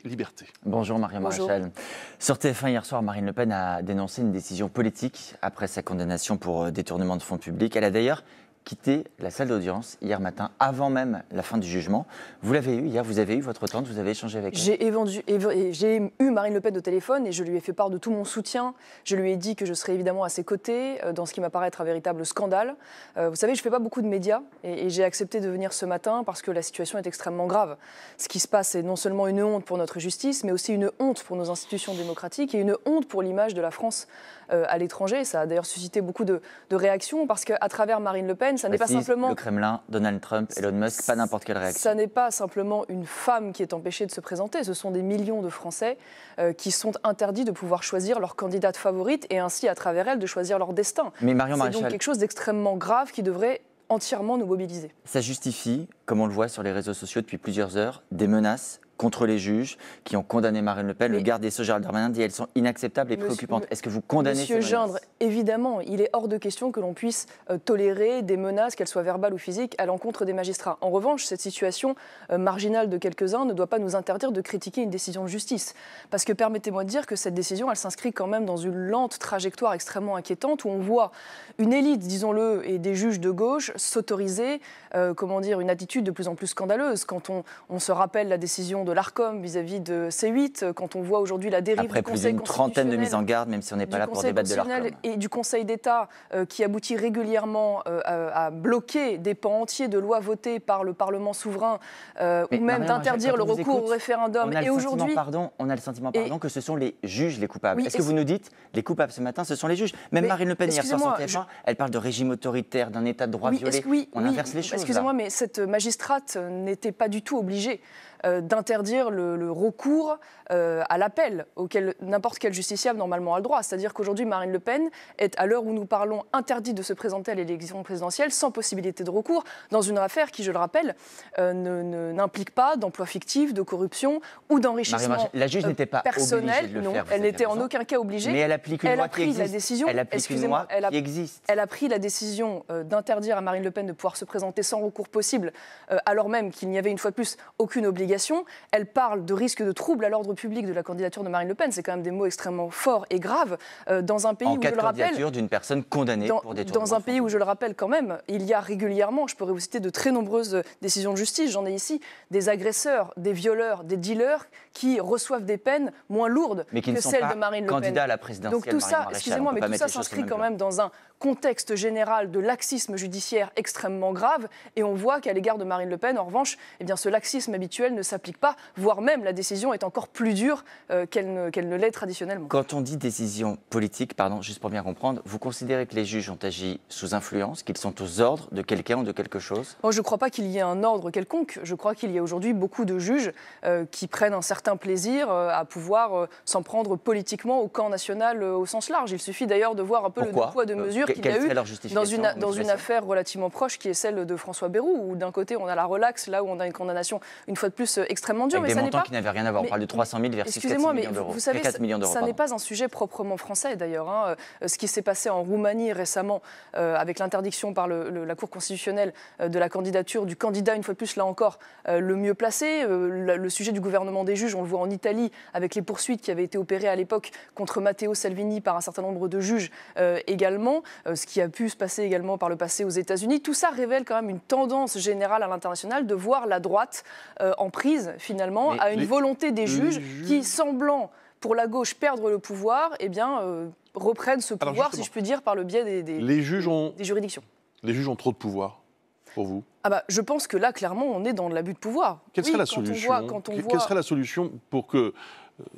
Liberté. Bonjour Marion Maréchal. Sur TF1 hier soir, Marine Le Pen a dénoncé une décision politique après sa condamnation pour détournement de fonds publics. Elle a d'ailleurs quitté la salle d'audience hier matin, avant même la fin du jugement. Vous l'avez eu hier, vous avez eu votre tante, vous avez échangé avec elle. J'ai eu Marine Le Pen au téléphone et je lui ai fait part de tout mon soutien. Je lui ai dit que je serais évidemment à ses côtés dans ce qui m'apparaît être un véritable scandale. Vous savez, je ne fais pas beaucoup de médias et j'ai accepté de venir ce matin parce que la situation est extrêmement grave. Ce qui se passe est non seulement une honte pour notre justice, mais aussi une honte pour nos institutions démocratiques et une honte pour l'image de la France à l'étranger. Ça a d'ailleurs suscité beaucoup de réactions parce qu'à travers Marine Le Pen, ça n'est pas simplement... Le Kremlin, Donald Trump, Elon Musk, pas n'importe quelle réaction. Ça n'est pas simplement une femme qui est empêchée de se présenter, ce sont des millions de Français qui sont interdits de pouvoir choisir leur candidate favorite et ainsi, à travers elle, de choisir leur destin. Mais Marion Maréchal, c'est donc quelque chose d'extrêmement grave qui devrait entièrement nous mobiliser. Ça justifie, comme on le voit sur les réseaux sociaux depuis plusieurs heures, des menaces contre les juges qui ont condamné Marine Le Pen. Le garde des Sceaux, Gérald Darmanin, dit qu'elles sont inacceptables et préoccupantes. Est-ce que vous condamnez ces menaces ? Monsieur Gindre, évidemment, il est hors de question que l'on puisse tolérer des menaces, qu'elles soient verbales ou physiques, à l'encontre des magistrats. En revanche, cette situation marginale de quelques-uns ne doit pas nous interdire de critiquer une décision de justice. Parce que permettez-moi de dire que cette décision, elle s'inscrit quand même dans une lente trajectoire extrêmement inquiétante où on voit une élite, disons-le, et des juges de gauche s'autoriser, une attitude de plus en plus scandaleuse. Quand on se rappelle la décision de l'Arcom vis-à-vis de C8, quand on voit aujourd'hui la dérive après du Conseil plus d'une trentaine de mises en garde, même si on n'est pas là pour débattre de l'Arcom. Et du Conseil d'État qui aboutit régulièrement à bloquer des pans entiers de lois votées par le Parlement souverain ou même d'interdire le recours au référendum. Et aujourd'hui, on a le sentiment que ce sont les juges les coupables. Est-ce que vous nous dites les coupables ce matin, ce sont les juges? Même Marine Le Pen hier soir sur TF1, elle parle de régime autoritaire, d'un état de droit violé. On inverse les choses. Excusez-moi, mais cette magistrate n'était pas du tout obligée d'interdire le recours à l'appel auquel n'importe quel justiciable normalement a le droit. C'est-à-dire qu'aujourd'hui, Marine Le Pen est, à l'heure où nous parlons, interdite de se présenter à l'élection présidentielle sans possibilité de recours dans une affaire qui, je le rappelle, n'implique pas d'emploi fictif, de corruption ou d'enrichissement la juge n'était pas personnel. Obligée de le non, faire, elle n'était en aucun cas obligée. Mais elle applique une loi qui existe. Elle applique une loi qui existe. Elle a pris la décision d'interdire à Marine Le Pen de pouvoir se présenter sans recours possible, alors même qu'il n'y avait une fois de plus aucune obligation. Elle parle de risque de trouble à l'ordre public de la candidature de Marine Le Pen. C'est quand même des mots extrêmement forts et graves dans un pays où, je le rappelle, candidature d'une personne condamnée pour détournement. Dans un pays où, je le rappelle quand même, il y a régulièrement, je pourrais vous citer de très nombreuses décisions de justice, j'en ai ici, des agresseurs, des violeurs, des dealers qui reçoivent des peines moins lourdes que celles de Marine Le Pen. Candidats à la présidentielle. Donc tout ça, excusez-moi, mais tout ça s'inscrit quand même dans un contexte général de laxisme judiciaire extrêmement grave, et on voit qu'à l'égard de Marine Le Pen, en revanche, ce laxisme habituel ne s'applique pas, voire même la décision est encore plus dure qu'elle ne l'est traditionnellement. Quand on dit décision politique, juste pour bien comprendre, vous considérez que les juges ont agi sous influence, qu'ils sont aux ordres de quelqu'un ou de quelque chose ? Je ne crois pas qu'il y ait un ordre quelconque. Je crois qu'il y a aujourd'hui beaucoup de juges qui prennent un certain plaisir à pouvoir s'en prendre politiquement au camp national au sens large. Il suffit d'ailleurs de voir un peu le poids de mesure qu'il y a eu dans une affaire relativement proche qui est celle de François Bayrou, où d'un côté on a la relaxe, là où on a une condamnation une fois de plus extrêmement dure. Avec des montants qui n'avaient rien à voir. On parle de 300 000 versus 4 millions d'euros. Vous savez, ça n'est pas un sujet proprement français d'ailleurs. Ce qui s'est passé en Roumanie récemment avec l'interdiction par la Cour constitutionnelle de la candidature du candidat, une fois de plus là encore, le mieux placé. Le sujet du gouvernement des juges, on le voit en Italie avec les poursuites qui avaient été opérées à l'époque contre Matteo Salvini par un certain nombre de juges également. Ce qui a pu se passer également par le passé aux États-Unis. Tout ça révèle quand même une tendance générale à l'international de voir la droite en prise finalement à une volonté des juges qui, semblant pour la gauche perdre le pouvoir, reprennent ce pouvoir, si je puis dire, par le biais des juridictions. Les juges ont trop de pouvoir, pour vous ? Je pense que là, clairement, on est dans l'abus de pouvoir. Quelle serait la solution ? Quelle serait la solution pour que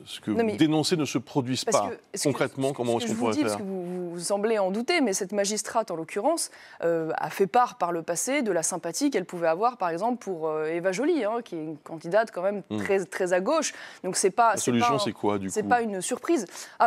ce que vous dénoncez ne se produise pas concrètement? Comment est-ce qu'on pourrait faire? Parce que vous semblez en douter, mais cette magistrate, en l'occurrence, a fait part par le passé de la sympathie qu'elle pouvait avoir, par exemple, pour Eva Joly, qui est une candidate quand même très, très à gauche. Donc c'est pas. La solution, c'est quoi, du coup ? C'est pas une surprise.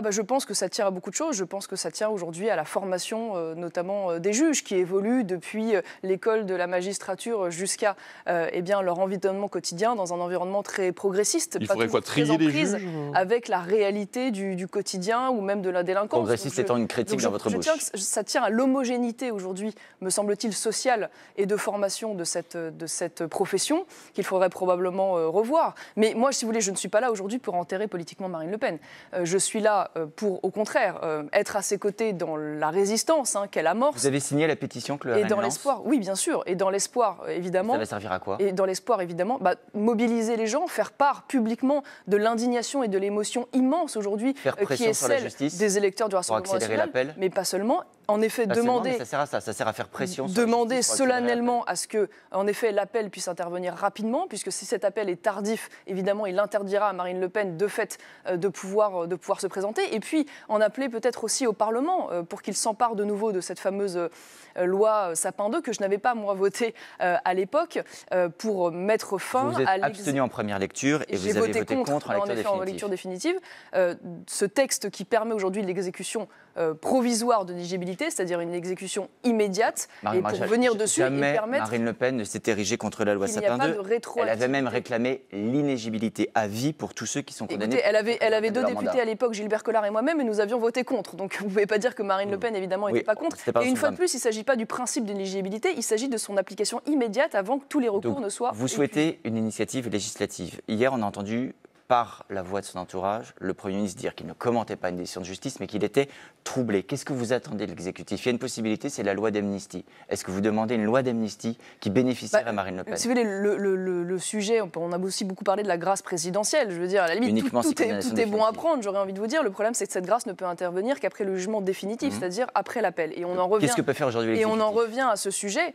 Je pense que ça tient à beaucoup de choses. Je pense que ça tient aujourd'hui à la formation, notamment des juges, qui évoluent depuis l'école de la magistrature magistrature jusqu'à leur environnement quotidien dans un environnement très progressiste. Il faudrait trier les juges avec la réalité du quotidien ou même de la délinquance. Progressiste étant une critique dans votre bouche. Ça tient à l'homogénéité aujourd'hui, me semble-t-il, sociale et de formation de cette profession qu'il faudrait probablement revoir. Mais moi, si vous voulez, je ne suis pas là aujourd'hui pour enterrer politiquement Marine Le Pen. Je suis là pour, au contraire, être à ses côtés dans la résistance qu'elle amorce. Vous avez signé la pétition que le RN lance ? Et dans l'espoir, oui, bien sûr. Et dans l'espoir, évidemment. Ça va servir à quoi ? Et dans l'espoir, évidemment, mobiliser les gens, faire part publiquement de l'indignation et de l'émotion immense aujourd'hui qui est celle des électeurs du Rassemblement national, mais pas seulement. En effet, demander. Ça sert à ça, ça sert à faire pression. Demander solennellement à ce que, en effet, l'appel puisse intervenir rapidement, puisque si cet appel est tardif, évidemment, il interdira à Marine Le Pen, de fait, de pouvoir se présenter. Et puis, en appeler peut-être aussi au Parlement pour qu'il s'empare de nouveau de cette fameuse loi Sapin 2 que je n'avais pas, moi, votée à l'époque, pour mettre fin à Vous êtes abstenu en première lecture et vous avez voté contre en lecture définitive. Ce texte qui permet aujourd'hui l'exécution provisoire de l'éligibilité, c'est-à-dire une exécution immédiate, et pour venir dessus et permettre... Marine Le Pen ne s'est érigée contre la loi Sapin 2. Elle avait même réclamé l'inéligibilité à vie pour tous ceux qui sont condamnés. Écoutez, elle avait deux députés à l'époque, Gilbert Collard et moi-même, et nous avions voté contre. Donc vous ne pouvez pas dire que Marine Le Pen, évidemment, n'était pas contre. Et une fois de plus, il ne s'agit pas du principe d'éligibilité, il s'agit de son application immédiate avant que tous les recours ne soient... Vous souhaitez une initiative législative. Hier, on a entendu, par la voix de son entourage, le Premier ministre dire qu'il ne commentait pas une décision de justice, mais qu'il était troublé. Qu'est-ce que vous attendez de l'exécutif ? Il y a une possibilité, c'est la loi d'amnistie. Est-ce que vous demandez une loi d'amnistie qui bénéficierait à Marine Le Pen ? Si vous voulez, le sujet, on a aussi beaucoup parlé de la grâce présidentielle. Je veux dire, à la limite, tout est bon à prendre, j'aurais envie de vous dire. Le problème, c'est que cette grâce ne peut intervenir qu'après le jugement définitif, c'est-à-dire après l'appel. Et on en revient. Qu'est-ce que peut faire aujourd'hui l'exécutif ? Et on en revient à ce sujet.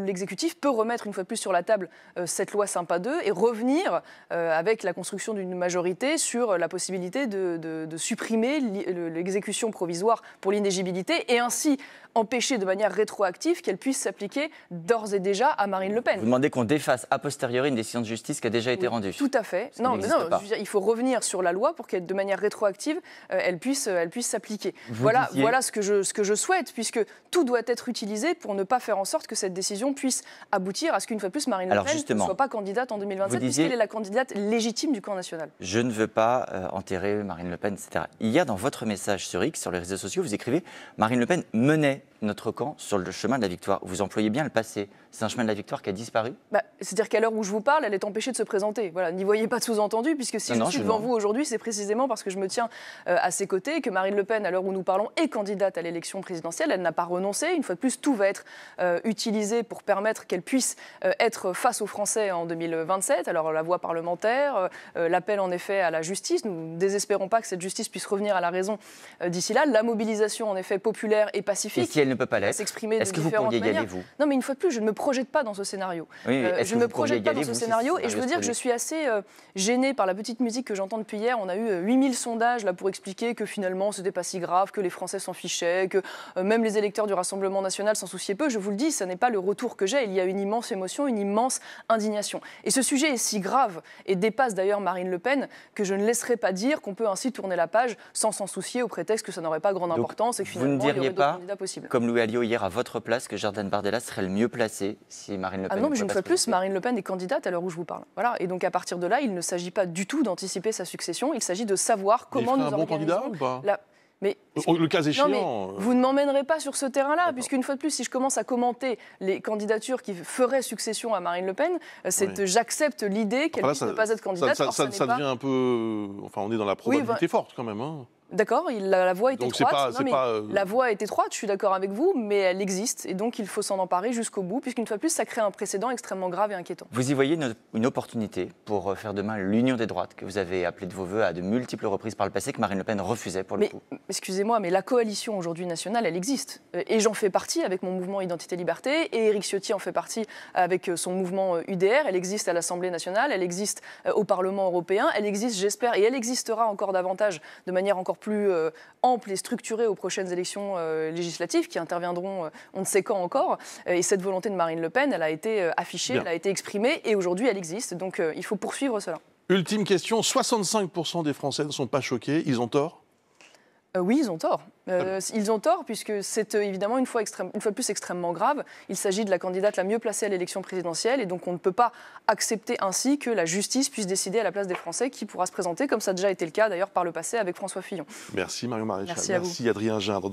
L'exécutif peut remettre une fois de plus sur la table cette loi Sapin 2 et revenir avec la construction d'une majorité sur la possibilité de supprimer l'exécution provisoire pour l'inéligibilité et ainsi empêcher de manière rétroactive qu'elle puisse s'appliquer d'ores et déjà à Marine Le Pen. Vous demandez qu'on défasse a posteriori une décision de justice qui a déjà été rendue. Tout à fait. Non, je veux dire, il faut revenir sur la loi pour qu'elle, de manière rétroactive, elle puisse s'appliquer. Voilà ce que je souhaite, puisque tout doit être utilisé pour ne pas faire en sorte que cette décision puisse aboutir à ce qu'une fois de plus Marine Le Pen ne soit pas candidate en 2027, puisqu'elle est la candidate légitime du camp national. Je ne veux pas enterrer Marine Le Pen, etc. Hier, dans votre message sur X, sur les réseaux sociaux, vous écrivez « Marine Le Pen menait notre camp sur le chemin de la victoire ». Vous employez bien le passé. C'est un chemin de la victoire qui a disparu ? C'est-à-dire qu'à l'heure où je vous parle, elle est empêchée de se présenter. Voilà, n'y voyez pas de sous-entendu, puisque si je suis devant vous aujourd'hui, c'est précisément parce que je me tiens à ses côtés et que Marine Le Pen, à l'heure où nous parlons, est candidate à l'élection présidentielle. Elle n'a pas renoncé. Une fois de plus, tout va être utilisé pour permettre qu'elle puisse être face aux Français en 2027. Alors la voie parlementaire, l'appel en effet à la justice. Nous ne désespérons pas que cette justice puisse revenir à la raison d'ici là. La mobilisation en effet populaire et pacifique. Et si elle ne peut pas l'être, est-ce que vous pourriez y aller, vous ? Non, mais une fois de plus, je ne me projette pas dans ce scénario. Oui, je ne me projette pas dans ce scénario et je veux dire que je suis assez gênée par la petite musique que j'entends depuis hier. On a eu 8000 sondages là, pour expliquer que finalement, ce n'était pas si grave, que les Français s'en fichaient, que même les électeurs du Rassemblement national s'en souciaient peu. Je vous le dis, ce n'est pas le retour que j'ai. Il y a une immense émotion, une immense indignation. Et ce sujet est si grave et dépasse d'ailleurs Marine Le Pen que je ne laisserai pas dire qu'on peut ainsi tourner la page sans s'en soucier au prétexte que ça n'aurait pas grande importance et que finalement, il y aurait d'autres candidats possibles. Comme Louis Alliot hier à votre place, que Jordan Bardella serait le mieux placé si Marine Le Pen... non, mais une fois de plus, Marine Le Pen est candidate à l'heure où je vous parle. Voilà. Et donc à partir de là, il ne s'agit pas du tout d'anticiper sa succession, il s'agit de savoir comment nous organisons... un bon candidat ou pas Mais, le cas échéant... Non, mais vous ne m'emmènerez pas sur ce terrain-là, puisqu'une fois de plus, si je commence à commenter les candidatures qui feraient succession à Marine Le Pen, j'accepte l'idée qu'elle puisse ne pas être candidate. Ça devient un peu... Enfin, on est dans la probabilité forte quand même. D'accord, la voie est étroite. Donc la voie est étroite, je suis d'accord avec vous, mais elle existe et donc il faut s'en emparer jusqu'au bout, puisqu'une fois de plus, ça crée un précédent extrêmement grave et inquiétant. Vous y voyez une opportunité pour faire demain l'union des droites que vous avez appelée de vos voeux à de multiples reprises par le passé, que Marine Le Pen refusait pour le coup. Excusez-moi, mais la coalition aujourd'hui nationale, elle existe. Et j'en fais partie avec mon mouvement Identité-Liberté, et Éric Ciotti en fait partie avec son mouvement UDR. Elle existe à l'Assemblée nationale, elle existe au Parlement européen, elle existe, j'espère, et elle existera encore davantage de manière encore plus ample et structurée aux prochaines élections législatives qui interviendront on ne sait quand encore. Et cette volonté de Marine Le Pen, elle a été affichée, elle a été exprimée et aujourd'hui elle existe. Donc il faut poursuivre cela. Ultime question, 65% des Français ne sont pas choqués, ils ont tort ? Oui, ils ont tort. Ils ont tort puisque c'est évidemment une fois de plus extrêmement grave. Il s'agit de la candidate la mieux placée à l'élection présidentielle et donc on ne peut pas accepter ainsi que la justice puisse décider à la place des Français qui pourra se présenter, comme ça a déjà été le cas d'ailleurs par le passé avec François Fillon. Merci Marion Maréchal. Merci à vous. Merci Adrien Gindre.